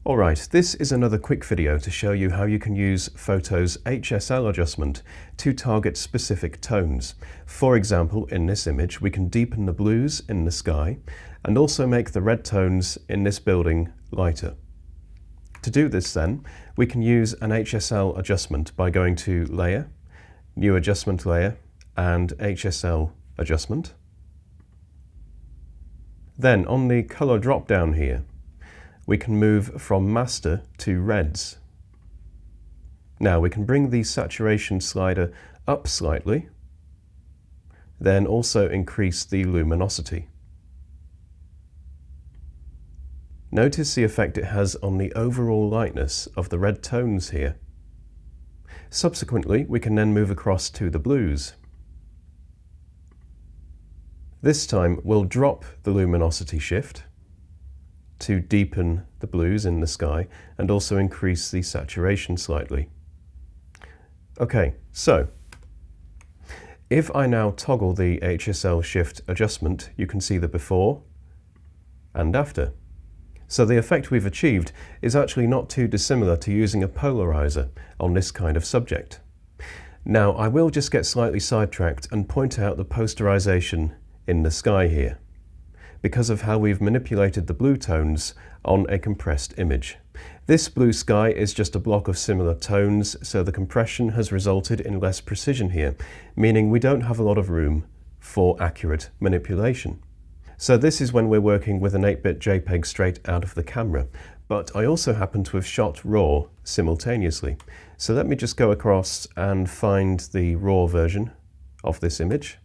Alright, this is another quick video to show you how you can use Photo's HSL adjustment to target specific tones. For example, in this image we can deepen the blues in the sky and also make the red tones in this building lighter. To do this then, we can use an HSL adjustment by going to Layer, New Adjustment Layer and HSL Adjustment. Then on the colour drop down here, we can move from master to reds. Now we can bring the saturation slider up slightly, then also increase the luminosity. Notice the effect it has on the overall lightness of the red tones here. Subsequently, we can then move across to the blues. This time we'll drop the luminosity shift to deepen the blues in the sky and also increase the saturation slightly. Okay, so if I now toggle the HSL shift adjustment, you can see the before and after. So the effect we've achieved is actually not too dissimilar to using a polarizer on this kind of subject. Now I will just get slightly sidetracked and point out the posterization in the sky here, because of how we've manipulated the blue tones on a compressed image. This blue sky is just a block of similar tones, so the compression has resulted in less precision here, meaning we don't have a lot of room for accurate manipulation. So this is when we're working with an 8-bit JPEG straight out of the camera, but I also happen to have shot RAW simultaneously. So let me just go across and find the RAW version of this image.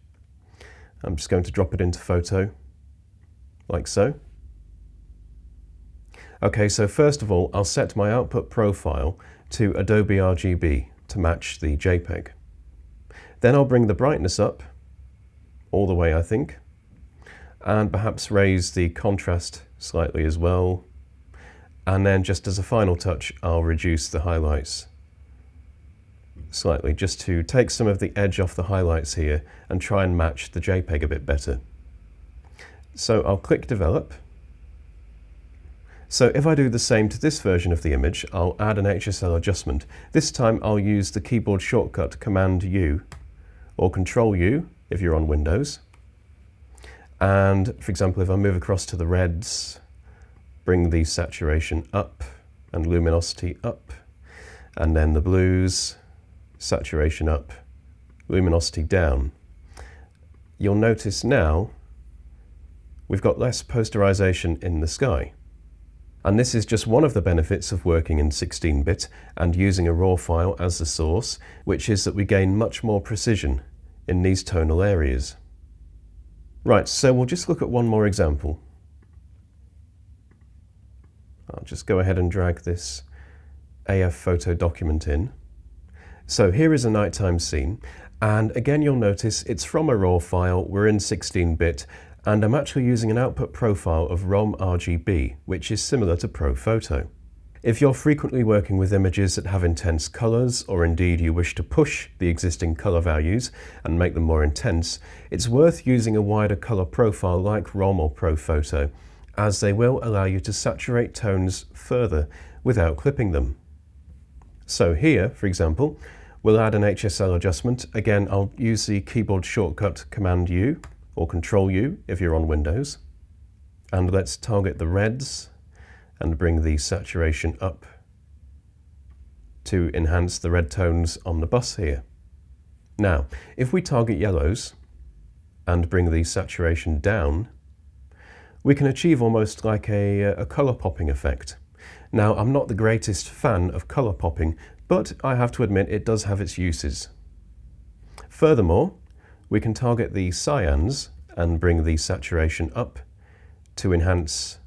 I'm just going to drop it into Photo, like so. Okay, so first of all, I'll set my output profile to Adobe RGB to match the JPEG. Then I'll bring the brightness up, all the way I think, and perhaps raise the contrast slightly as well. And then just as a final touch, I'll reduce the highlights slightly, just to take some of the edge off the highlights here and try and match the JPEG a bit better. So I'll click Develop. So if I do the same to this version of the image, I'll add an HSL adjustment. This time I'll use the keyboard shortcut Command U or Control U if you're on Windows. And for example, if I move across to the reds, bring the saturation up and luminosity up, and then the blues, saturation up, luminosity down. You'll notice now we've got less posterization in the sky. And this is just one of the benefits of working in 16-bit and using a RAW file as the source, which is that we gain much more precision in these tonal areas. Right, so we'll just look at one more example. I'll just go ahead and drag this AF photo document in. So here is a nighttime scene, and again you'll notice it's from a RAW file, we're in 16-bit, and I'm actually using an output profile of ROM RGB, which is similar to ProPhoto. If you're frequently working with images that have intense colours, or indeed you wish to push the existing colour values and make them more intense, it's worth using a wider colour profile like ROM or ProPhoto, as they will allow you to saturate tones further without clipping them. So here, for example, we'll add an HSL adjustment. Again, I'll use the keyboard shortcut Command U or Control U if you're on Windows. And let's target the reds and bring the saturation up to enhance the red tones on the bus here. Now, if we target yellows and bring the saturation down, we can achieve almost like a colour popping effect. Now, I'm not the greatest fan of colour popping, but I have to admit it does have its uses. Furthermore, we can target the cyans and bring the saturation up to enhance,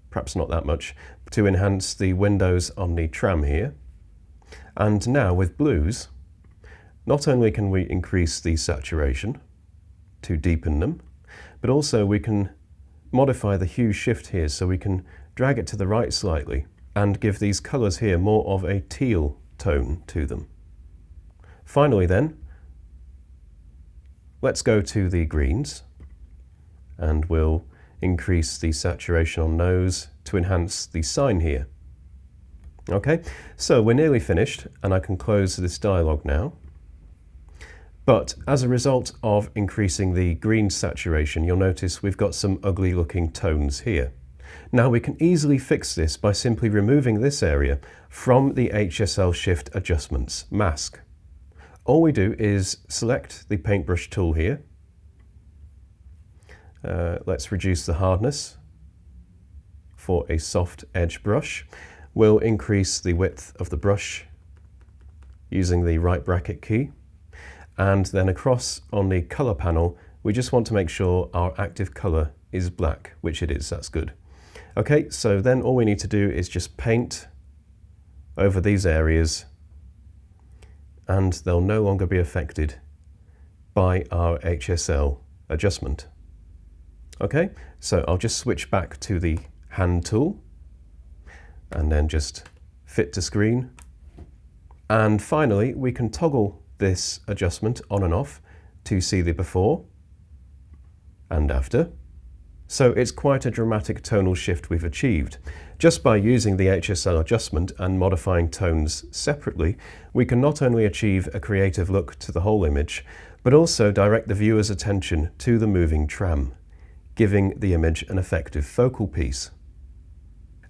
perhaps not that much, to enhance the windows on the tram here. And now with blues, not only can we increase the saturation to deepen them, but also we can modify the hue shift here, so we can drag it to the right slightly and give these colours here more of a teal tone to them. Finally then, let's go to the greens and we'll increase the saturation on those to enhance the sign here. Okay, so we're nearly finished and I can close this dialog now. But as a result of increasing the green saturation, you'll notice we've got some ugly looking tones here. Now we can easily fix this by simply removing this area from the HSL Shift Adjustments mask. All we do is select the paintbrush tool here. Let's reduce the hardness for a soft edge brush. We'll increase the width of the brush using the right bracket key. And then across on the color panel, we just want to make sure our active color is black, which it is, that's good. Okay, so then all we need to do is just paint over these areas and they'll no longer be affected by our HSL adjustment. Okay, so I'll just switch back to the hand tool and then just fit to screen. And finally, we can toggle this adjustment on and off to see the before and after. So it's quite a dramatic tonal shift we've achieved. Just by using the HSL adjustment and modifying tones separately, we can not only achieve a creative look to the whole image, but also direct the viewer's attention to the moving tram, giving the image an effective focal piece.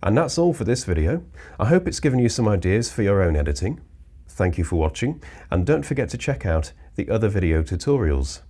And that's all for this video. I hope it's given you some ideas for your own editing. Thank you for watching, and don't forget to check out the other video tutorials.